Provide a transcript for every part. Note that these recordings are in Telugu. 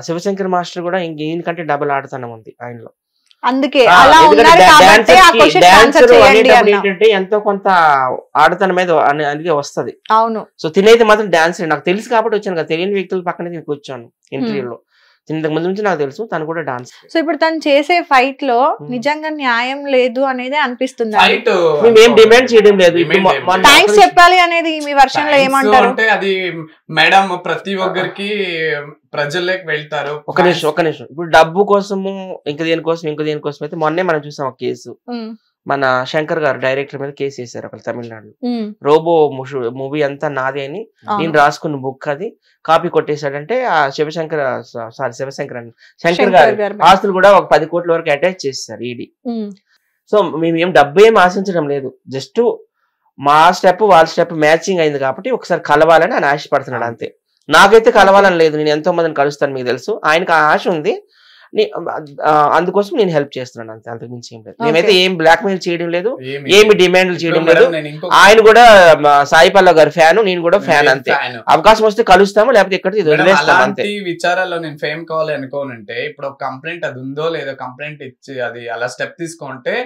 శివశంకర్ మాస్టర్ కూడా ఈయనకంటే డబుల్ ఆడతనం ఉంది ఆయనలో. అందుకే అలా ఉన్నారు కాబట్టి ఆ క్వశ్చన్ ఆన్సర్ చేయండి ఏంటంటే ఎంతో కొంత ఆడతనం మీద అందుకే వస్తది. అవును. సో తినైతే మాత్రం డాన్స్ నాకు తెలుసు కాబట్టి వచ్చాను కదా, తెలియని వ్యక్తుల పక్కన నేను కూర్చోను ఇంటర్వ్యూలో. ఇంతకు ముందు నుంచి నాకు తెలుసు తను కూడా డాన్స్. సో ఇప్పుడు తను చేసే ఫైట్ లో నిజంగా న్యాయం లేదు అనేది అనిపిస్తుంది. మేము డిమాండ్ చేయడం లేదు. థ్యాంక్స్ చెప్పాలి అనేది మీ వర్షన్ లో ఏమంటారు అంటే అది మేడం ప్రతి ఒక్కరికి ప్రజల్లోకి వెళ్తారు. ఒక నిమిషం ఇప్పుడు డబ్బు కోసము ఇంక దేనికోసం అయితే మొన్నే మనం చూసాం ఒక కేసు. మన శంకర్ గారు డైరెక్టర్ మీద కేసు వేశారు అక్కడ తమిళనాడులో. రోబో మూవీ అంతా నాదే అని నేను రాసుకున్న బుక్ అది కాపీ కొట్టేశాడంటే ఆ శివశంకర్ గారు ఆస్తులు కూడా ఒక 10 కోట్ల వరకు అటాచ్ చేస్తారు ఈడీ. సో మేము ఏం డబ్బు ఏం ఆశించడం లేదు, జస్ట్ మా స్టెప్ వాళ్ళ స్టెప్ మ్యాచింగ్ అయింది కాబట్టి ఒకసారి కలవాలని ఆయన ఆశపడుతున్నాడు అంతే. నాకైతే కలవాలని లేదు, నేను ఎంతో మందిని కలుస్తాను మీకు తెలుసు. ఆయనకు ఆ ఆశ ఉంది, అందుకోసం నేను హెల్ప్ చేస్తున్నాను అంతే, అంతకు మించి ఏం లేదు. మేమైతే ఏం బ్లాక్ మెయిల్ చేయడం లేదు, ఏమి డిమాండ్లు చేయడం లేదు. ఆయన కూడా సాయి పల్లవి గారి ఫ్యాన్, నేను కూడా ఫ్యాన్ అంతే. అవకాశం వస్తే కలుస్తాము, లేకపోతే ఇక్కడ వదిలేస్తాము అంతే. విచారాల్లో నేను ఫేమ్ కావాలి అనుకోనంటే ఇప్పుడు ఒక కంప్లైంట్ అది ఉందో లేదో కంప్లైంట్ ఇచ్చి అది అలా స్టెప్ తీసుకుంటే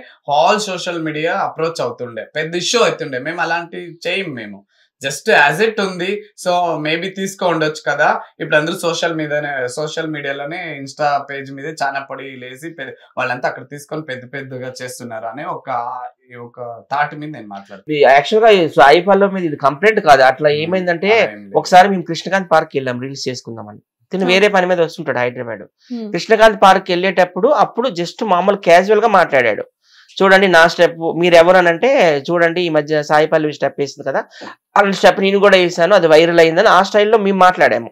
ఆల్ సోషల్ మీడియా అప్రోచ్ అవుతుండే, పెద్ద ఇష్యూ అవుతుండే. మేము అలాంటి చేయం, మేము జస్ట్ యాజ్ ఇట్ ఉంది. సో మేబీ తీసుకో ఉండొచ్చు కదా, ఇప్పుడు అందరూ సోషల్ మీడియాలోనే ఇన్స్టా పేజ్ మీద చాలా పడి లేసి వాళ్ళంతా అక్కడ తీసుకొని పెద్దగా చేస్తున్నారు అనే ఒక థాట్ మీద నేను మాట్లాడుతాను. యాక్చువల్ గా సాయి పల్లవి మీద ఇది కంప్లైంట్ కాదు. అట్లా ఏమైందంటే ఒకసారి మేము కృష్ణకాంత్ పార్క్ వెళ్ళాం రీల్స్ చేసుకుందామని. తిను వేరే పని మీద వస్తుంటాడు హైదరాబాద్. కృష్ణకాంత్ పార్క్ వెళ్ళేటప్పుడు అప్పుడు జస్ట్ మామూలు క్యాజువల్ గా మాట్లాడాడు. చూడండి నా స్టెప్, మీరు ఎవరు అని అంటే చూడండి ఈ మధ్య సాయి పల్లవి స్టెప్ వేసింది కదా, అలాంటి స్టెప్ నేను కూడా వేసాను, అది వైరల్ అయిందని ఆ స్టైల్లో మేము మాట్లాడాము.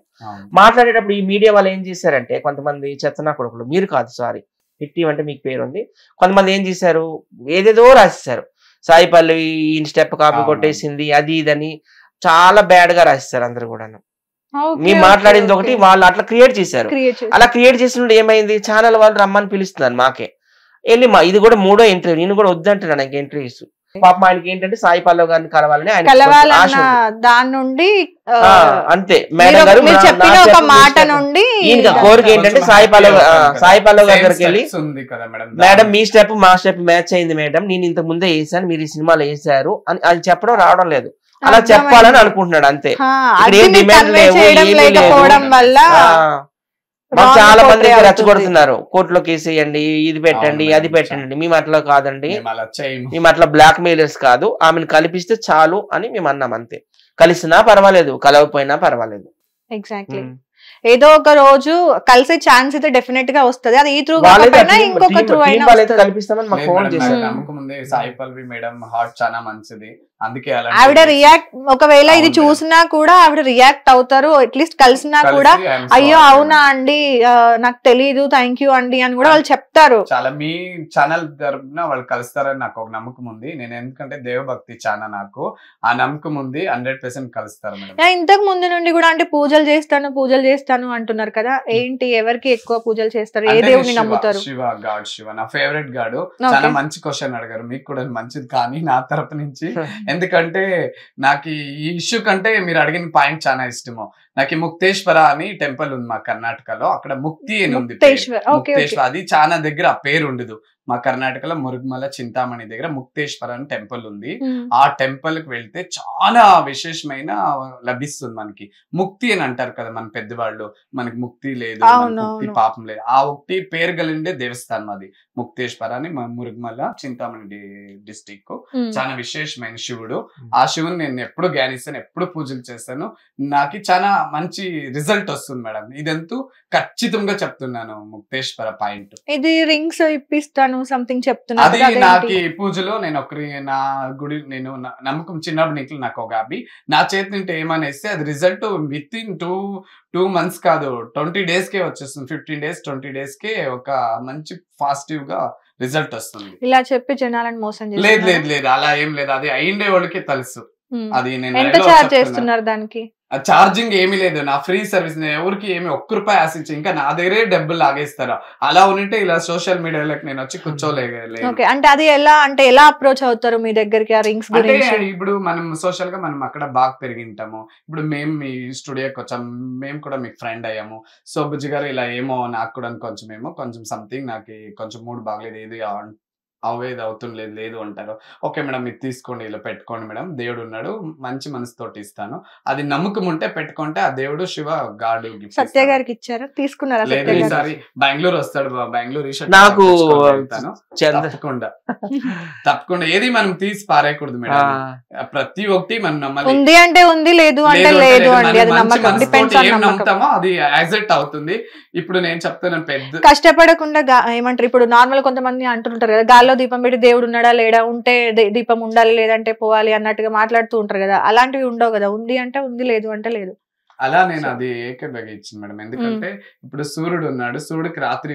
మాట్లాడేటప్పుడు ఈ మీడియా వాళ్ళు ఏం చేశారంటే కొంతమంది చెత్తనా కొడుకులు, మీరు కాదు సారీ హిట్టి అంటే మీకు పేరు ఉంది, కొంతమంది ఏం చేశారు ఏదేదో రాసేసారు. సాయి పల్లవి ఈ స్టెప్ కాపీ కొట్టేసింది అది ఇదని చాలా బ్యాడ్ గా రాసేసారు అందరు కూడాను. మేము మాట్లాడింది ఒకటి, వాళ్ళు అట్లా క్రియేట్ చేశారు. అలా క్రియేట్ చేసినప్పుడు ఏమైంది, ఛానల్ వాళ్ళు రమ్మని పిలుస్తున్నారు మాకే వెళ్ళి. ఇది కూడా 3వ ఇంటర్వ్యూ, నేను కూడా వద్దంటున్నాను నాకు ఇంటర్వ్యూస్. పాపం ఆయనకి ఏంటంటే సాయి పల్లవి గారిని కలవాలని ఆయన దాని నుండి అంతే. మేడం గారు కోరిక ఏంటంటే సాయి పల్లవి దగ్గరికి వెళ్ళి మేడం మీ స్టెప్ మా స్టెప్ మ్యాచ్ అయింది మేడం, నేను ఇంతకు ముందే వేసాను, మీరు ఈ సినిమాలో వేసారు అని అది చెప్పడం రావడం లేదు. అలా చెప్పాలని అనుకుంటున్నాడు అంతే. ఇక్కడ ఏం డిమాండ్ లేవు. చాలా మంది రెచ్చగొడుతున్నారు, కోర్టులో కేసు వేయండి, ఇది పెట్టండి అది పెట్టండి. మేము అట్లా కాదండి, మేము అట్లా బ్లాక్ మెయిలర్స్ కాదు, ఆమెను కల్పిస్తే చాలు అని మేము అన్నాం అంతే. కలిసినా పర్వాలేదు, కలవకపోయినా పర్వాలేదు. ఎగ్జాక్ట్లీ. ఏదో ఒక రోజు కలిసే ఛాన్స్ అయితే డెఫినెట్ గా వస్తుంది. అది ఈ త్రూ ఇంకొక త్రూ అయినా కల్పిస్తామని మాకు ఫోన్ చేశారు. నమ్మకముందే సాయి పల్లవి మేడం హార్ట్ చాలా మంచిది, అందుకే ఆవిడ రియాక్ట్, ఒకవేళ ఇది చూసినా కూడా ఆవిడ రియాక్ట్ అవుతారు. అట్లీస్ట్ కలిసినా కూడా అయ్యో అవునా అండి నాకు తెలీదు థ్యాంక్ యూ అండి అని కూడా వాళ్ళు చెప్తారు. చాలా మీ ఛానల్ తరపున వాళ్ళు కలుస్తారని నాకు ఒక నమ్మకం ఉంది. నేను ఎందుకంటే దేవభక్తి ఛానల్, నాకు ఆ నమ్మకం ఉంది, 100% కలుస్తారు మేడం. ఇంతకు ముందు నుండి కూడా అంటే పూజలు చేస్తాను అంటున్నారు కదా, ఏంటి ఎవరికి ఎక్కువ పూజలు చేస్తారు, ఏ దేవుడిని నమ్ముతారు? శివ నా ఫేవరెట్ గాడు. చాలా మంచి క్వశ్చన్ అడిగారు, మీకు కూడా మంచిది కానీ నా తరపు నుంచి. ఎందుకంటే నాకు ఈ ఇష్యూ కంటే మీరు అడిగిన పాయింట్ చాలా ఇష్టము. నాకు ముక్తేశ్వర అని టెంపుల్ ఉంది మా కర్ణాటకలో, అక్కడ ముక్తి అని ఉంది. ముక్తేశ్వర అది చాలా దగ్గర ఆ పేరు ఉండదు. మా కర్ణాటకలో మురుగుమల చింతామణి దగ్గర ముక్తేశ్వర అని టెంపుల్ ఉంది. ఆ టెంపుల్ కి వెళ్తే చాలా విశేషమైన లభిస్తుంది మనకి. ముక్తి అని అంటారు కదా మన పెద్దవాళ్ళు, మనకి ముక్తి లేదు, ముక్తి పాపం లేదు. ఆ ఒకటి పేరు కలిండే దేవస్థానం అది ముక్తేశ్వర అని, మురుగుమల చింతామణి డిస్టిక్. చాలా విశేషమైన శివుడు. ఆ శివుని నేను ఎప్పుడు ధ్యానిస్తాను, ఎప్పుడు పూజలు చేస్తాను. నాకు చాలా మంచి రిజల్ట్ వస్తుంది మేడం. ఇదంతా ఖచ్చితంగా చెప్తున్నాను. ముక్తేశ్వర పాయింట్ ఇది రింగ్స్ ఇప్పిస్తాను సంథింగ్ చెప్తున్నా. అది నాకు పూజలో నేను నా గుడి నేను నమ్మకం చిన్నప్పటి నుంచి నాకు ఒక హాబీ. నా చేతి నింటే ఏమనేస్తే అది రిజల్ట్ విత్ ఇన్ 2 months కాదు 20 days కే వచ్చేస్తుంది. 15 days 20 days కే ఒక మంచి పాజిటివ్ గా రిజల్ట్ వస్తుంది. ఇలా చెప్పి జనాలను మోసం చేస్తారు? లేదు లేదు లేదు అలా ఏం లేదు, అది అయిండే వాళ్ళకి తెలుసు. అది నేను ఎంత చార్జ్ చేస్తున్నారు దానికి? ఛార్జింగ్ ఏమీ లేదు, నా ఫ్రీ సర్వీస్, నేను ఎవరికి ఏమి ఒక్క రూపాయి ఆశించి ఇంకా నా దగ్గరే డబ్బులు లాగేస్తారా. అలా ఉంటే ఇలా సోషల్ మీడియాలోకి నేను వచ్చి కూర్చోలేదు. అంటే అది ఎలా అప్రోచ్ అవుతారు మీ దగ్గరికి ఆ రింగ్స్ అంటే ఇప్పుడు మనం సోషల్ గా మనం అక్కడ బాగా పెరిగింటాము. ఇప్పుడు మేము మీ స్టూడియోకి వచ్చాము, మేము కూడా మీకు ఫ్రెండ్ అయ్యాము. సో బుజ్జి గారు ఇలా ఏమో నాకు కూడా కొంచెం సంథింగ్ నాకు కొంచెం మూడ్ బాగలేదు, ఏది అవేది అవుతుంది లేదు అంటారు. ఓకే మేడం ఇది తీసుకోండి, ఇలా పెట్టుకోండి మేడం, దేవుడు ఉన్నాడు, మంచి మనసుతోటి ఇస్తాను, అది నమ్మకం ఉంటే పెట్టుకుంటే ఆ దేవుడు శివ గాడు. సత్య గారికి ఇచ్చారా, తీసుకున్నారా? లేదు, ఈసారి బెంగళూరు వస్తాడు, బెంగళూరు నాకు తప్పకుండా ఏది మనం తీసి పారేయకూడదు మేడం. ప్రతి ఒక్కటి మనం నమ్మాలి. ఉంది అంటే ఉంది, లేదు అంటే లేదు అండి. అది నమ్మకం, డిపెండ్స్ ఆన్ నమ్మకం. నమ్ముతామో అది యాక్సెప్ట్ అవుతుంది. ఇప్పుడు నేను చెప్తాను, పెద్ద కష్టపడకుండా ఏమంటారు, ఇప్పుడు నార్మల్ కొంతమంది అంటుంటారు కదా, గాల్లో దీపం పెట్టి దేవుడు ఉన్నాడా లేడా, ఉంటే దీపం ఉండాలి లేదంటే పోవాలి అన్నట్టుగా మాట్లాడుతూ ఉంటారు కదా, అలాంటివి ఉండవు కదా. ఉంది అంటే ఉంది, లేదు అంటే లేదు. అలా నేను అది ఏకీభవించింది మేడం. ఎందుకంటే ఇప్పుడు సూర్యుడు ఉన్నాడు, సూర్యుడికి రాత్రి,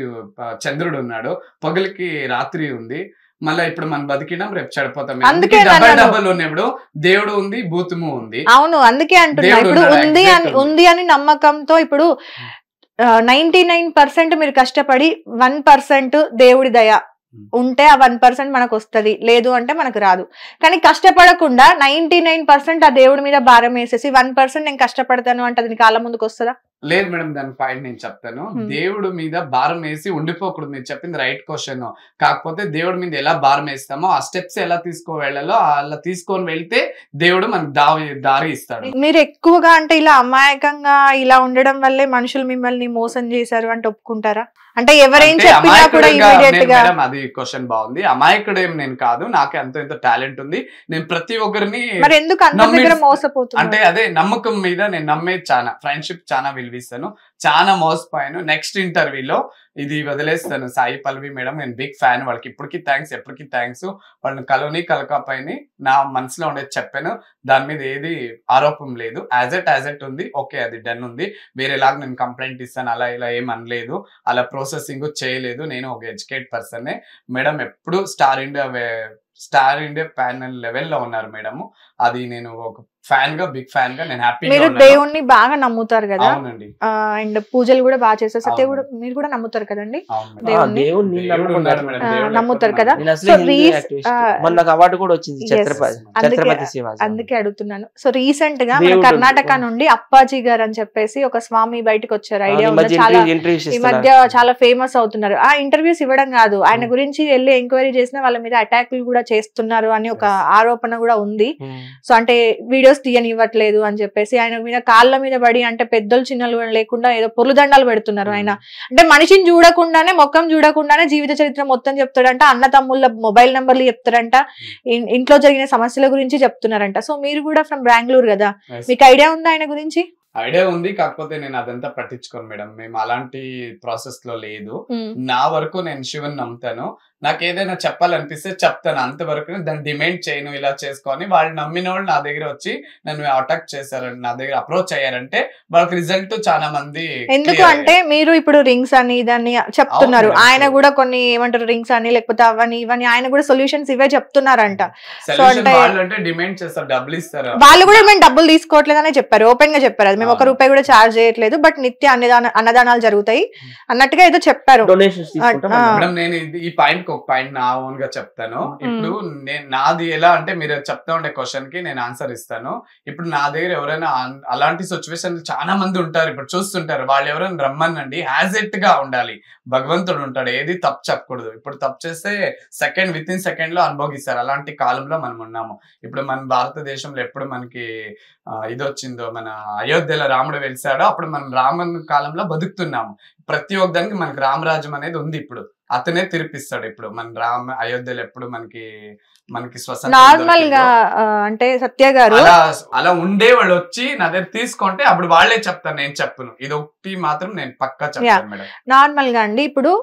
చంద్రుడు ఉన్నాడు, పగలికి రాత్రి ఉంది. మళ్ళీ ఇప్పుడు మనం బతికినాం, రేపు చెడిపోతాం. అందుకే డబల్ ఉన్నప్పుడు దేవుడు ఉంది, భూతము ఉంది. అవును, అందుకే అంటున్నా. ఇప్పుడు ఉంది అని నమ్మకంతో ఇప్పుడు 99% మీరు కష్టపడి 1% దేవుడి దయ ఉంటే ఆ 1% మనకు వస్తుంది, లేదు అంటే మనకు రాదు. కానీ కష్టపడకుండా 99% ఆ దేవుడి మీద భారం వేసేసి 1% నేను కష్టపడతాను అంటే అది కాలం ముందుకు వస్తుందా? లేదు మేడం, దాని పాయింట్ నేను చెప్తాను. దేవుడు మీద భారం వేసి ఉండిపోకూడదు. మీరు చెప్పింది రైట్ క్వశ్చన్. కాకపోతే దేవుడి మీద ఎలా భారం వేస్తామో ఆ స్టెప్స్ ఎలా వెళ్ళాలో అలా తీసుకొని వెళ్తే దేవుడు మనకు దారి ఇస్తాడు. మీరు ఎక్కువగా అంటే ఇలా అమాయకంగా ఇలా ఉండడం వల్లే మనుషులు మిమ్మల్ని మోసం చేశారు అంటే ఒప్పుకుంటారా? అంటే ఎవరేం చెప్పినా కూడా ఇమిడియట్ గా. అది క్వశ్చన్ బాగుంది. అమాయకుడేం నేను కాదు, నాకు ఎంతో టాలెంట్ ఉంది. నేను ప్రతి ఒక్కరిని ఎందుకు అంత దగ్గర మోసపోతున్నా అంటే అదే నమ్మకం మీద నేను నమ్మేది చాలా, ఫ్రెండ్షిప్ చాలా విలువిస్తాను. చాలా మోసపోయాను. నెక్స్ట్ ఇంటర్వ్యూలో ఇది వదిలేస్తాను. సాయి పల్లవి మేడం, నేను బిగ్ ఫ్యాన్, వాళ్ళకి ఇప్పటికీ థ్యాంక్స్, ఎప్పటికీ థ్యాంక్స్. వాళ్ళని కలకాపైని నా మనసులో ఉండేది చెప్పాను. దాని మీద ఏది ఆరోపం లేదు. యాజ్ ఎట్ ఉంది. ఓకే, అది డన్ ఉంది. వేరేలాగా నేను కంప్లైంట్ ఇస్తాను అలా ఇలా ఏం అనలేదు, అలా ప్రాసెసింగ్ చేయలేదు. నేను ఒక ఎడ్యుకేట్ పర్సన్. మేడం ఎప్పుడు స్టార్ ఇండియా ప్యానల్ లెవెల్లో ఉన్నారు మేడం. అది నేను ఒక ఫ్యాన్ గా, బిగ్ ఫ్యాన్ గా నేను హ్యాపీ. మీరు దేవుణ్ణి బాగా నమ్ముతారు కదా, అవునండి, అండ్ పూజలు కూడా బాగా చేస్తారు. సత్య కూడా మీరు కూడా నమ్ముతారు కదండి, నమ్ముతారు కదా. అవార్డు కూడా వచ్చింది ఛత్రపతి శివాజీ. అందుకే అడుగుతున్నాను. సో రీసెంట్ గా మన కర్ణాటక నుండి అప్పాజీ గారు అని చెప్పేసి ఒక స్వామి బయటకు వచ్చారు, ఐడియా ఉందా? చాలా ఈ మధ్య చాలా ఫేమస్ అవుతున్నారు. ఆ ఇంటర్వ్యూస్ ఇవ్వడం కాదు, ఆయన గురించి వెళ్ళి ఎంక్వైరీ చేసిన వాళ్ళ మీద అటాక్లు కూడా చేస్తున్నారు అని ఒక ఆరోపణ కూడా ఉంది. సో అంటే వీడియోస్ తీయనివ్వట్లేదు అని చెప్పేసి ఆయన మీద కాళ్ళ మీద పడి, అంటే పెద్దలు చిన్నలు లేకుండా ఏదో పొర్లుదండాలు పెడుతున్నారు. ఆయన అంటే మనిషిని చూడకుండానే, మొక్కం చూడకుండానే జీవిత చరిత్ర మొత్తం చెప్తాడంట, అన్న తమ్ముళ్ళ మొబైల్ నెంబర్లు చెప్తారంట, ఇంట్లో జరిగిన సమస్యల గురించి చెప్తున్నారంట. సో మీరు కూడా ఫ్రమ్ బెంగళూరు కదా, మీకు ఐడియా ఉందా ఆయన గురించి? ఐడియా ఉంది, కాకపోతే నేను అదంతా పట్టించుకోను మేడం. మేము అలాంటి ప్రాసెస్ లో లేదు. నా వరకు నేను శివుని నమ్ముతాను. నాకు ఏదైనా చెప్పాలనిపిస్తే చెప్తాను, అంతవరకు దాన్ని డిమాండ్ చేయను. ఇలా చేసుకొని వాళ్ళు నమ్మిన వాళ్ళు నా దగ్గర వచ్చి నన్ను అటాక్ చేశారంటే, నా దగ్గర అప్రోచ్ అయ్యారంటే వాళ్ళకి రిజల్ట్ చాలా మంది. ఎందుకు అంటే మీరు ఇప్పుడు రింగ్స్ అని దాన్ని చెప్తున్నారు, ఆయన కూడా కొన్ని ఏమంటారు రింగ్స్ అని లేకపోతే అవని ఇవని ఆయన కూడా సొల్యూషన్స్ ఇవే చెప్తున్నారంట. వాళ్ళు అంటే డిమాండ్ చేస్తారు, డబ్బులు ఇస్తారు. వాళ్ళు కూడా మేము డబ్బులు తీసుకోవట్లేదనే చెప్పారు, ఓపెన్ గా చెప్పారు. అది మేము ₹1 కూడా ఛార్జ్ చేయట్లేదు, బట్ నిత్య అన్నదానాలు జరుగుతాయి అన్నట్టుగా ఏదో చెప్పారు. నేను ఈ పాయింట్ ఒక పాయింట్ నా ఓన్ గా చెప్తాను. ఇప్పుడు నాది ఎలా అంటే, మీరు చెప్తా ఉండే క్వశ్చన్ కి నేను ఆన్సర్ ఇస్తాను. ఇప్పుడు నా దగ్గర ఎవరైనా అలాంటి సిచ్యువేషన్ చాలా మంది ఉంటారు, ఇప్పుడు చూస్తుంటారు. వాళ్ళు ఎవరైనా రమ్మనండి, యాజ్ ఇట్ గా ఉండాలి. భగవంతుడు ఉంటాడు, ఏది తప్పు చెప్పకూడదు. ఇప్పుడు తప్పు చేస్తే విత్ ఇన్ సెకండ్ లో అనుభవిస్తారు. అలాంటి కాలంలో మనం ఉన్నాము. ఇప్పుడు మన భారతదేశంలో ఎప్పుడు మనకి ఇది వచ్చిందో, మన అయోధ్యలో రాముడు వెలిసాడో అప్పుడు మనం రామన్ కాలంలో బతుకుతున్నాము. ప్రతి ఒక్క దానికి మనకి రామరాజ్యం అనేది ఉంది. ఇప్పుడు అతనే తిరిపిస్తాడు. ఇప్పుడు మన అయోధ్యలో ఎప్పుడు మనకి నార్మల్ గా అంటే సత్య గారు అలా ఉండే వాళ్ళు వచ్చి నా దగ్గర తీసుకుంటే అప్పుడు వాళ్ళే చెప్తారు, నేను చెప్పను. ఇది ఒకటి మాత్రం నేను పక్కా చెప్తాను మేడం. నార్మల్ గా అండి, ఇప్పుడు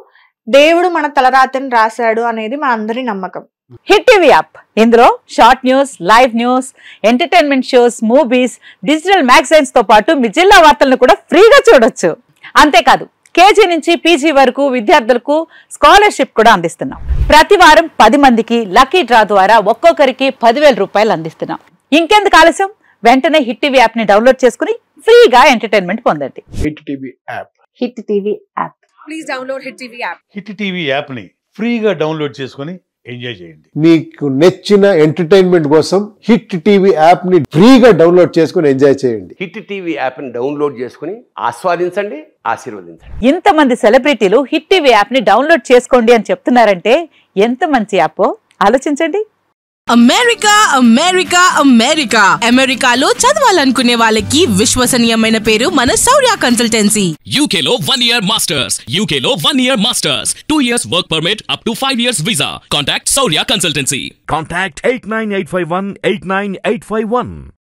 దేవుడు మన తలరాతని రాశాడు అనేది మన అందరి నమ్మకం. హిట్ టీవీ యాప్, ఇందులో short news, live news, entertainment shows, movies, digital magazines తో పాటు మీ జిల్లా వార్తలను కూడా ఫ్రీగా చూడొచ్చు. అంతేకాదు కేజీ నుంచి పీజీ వరకు విద్యార్థులకు స్కాలర్షిప్ కూడా అందిస్తున్నాం. ప్రతి వారం 10 మందికి లక్కీ డ్రా ద్వారా ఒక్కొక్కరికి 10,000 రూపాయలు అందిస్తున్నాం. ఇంకెందుకు ఆలస్యం, వెంటనే హిట్ టీవీ యాప్ ని డౌన్లోడ్ చేసుకుని ఫ్రీగా ఎంటర్టైన్మెంట్ పొందండి. Hit TV app. Hit TV app. Please download hit TV app. Hit TV app ని ఫ్రీగా డౌన్లోడ్ చేసుకొని ఎంజాయ్ చేయండి. మీకు నచ్చిన ఎంటర్టైన్మెంట్ కోసం హిట్ టీవీ యాప్ ని ఫ్రీగా డౌన్లోడ్ చేసుకొని ఎంజాయ్ చేయండి. హిట్ టీవీ యాప్ ని డౌన్లోడ్ చేసుకుని ఆస్వాదించండి, ఆశీర్వదించండి. ఇంతమంది సెలబ్రిటీలు హిట్ టీవీ యాప్ ని డౌన్లోడ్ చేసుకోండి అని చెప్తున్నారంటే ఎంత మంచి యాప్ ఆలోచించండి. అమెరికా అమెరికా అమెరికా అమెరికాలో చదవాలనుకునే వాళ్ళకి విశ్వసనీయమైన పేరు మన శౌర్య కన్సల్టెన్సీ. UK లో 1 year masters, UK లో 1 year masters, 2 years work permit up to 5 years visa. Contact Saurya Consultancy. Contact 89851 89851.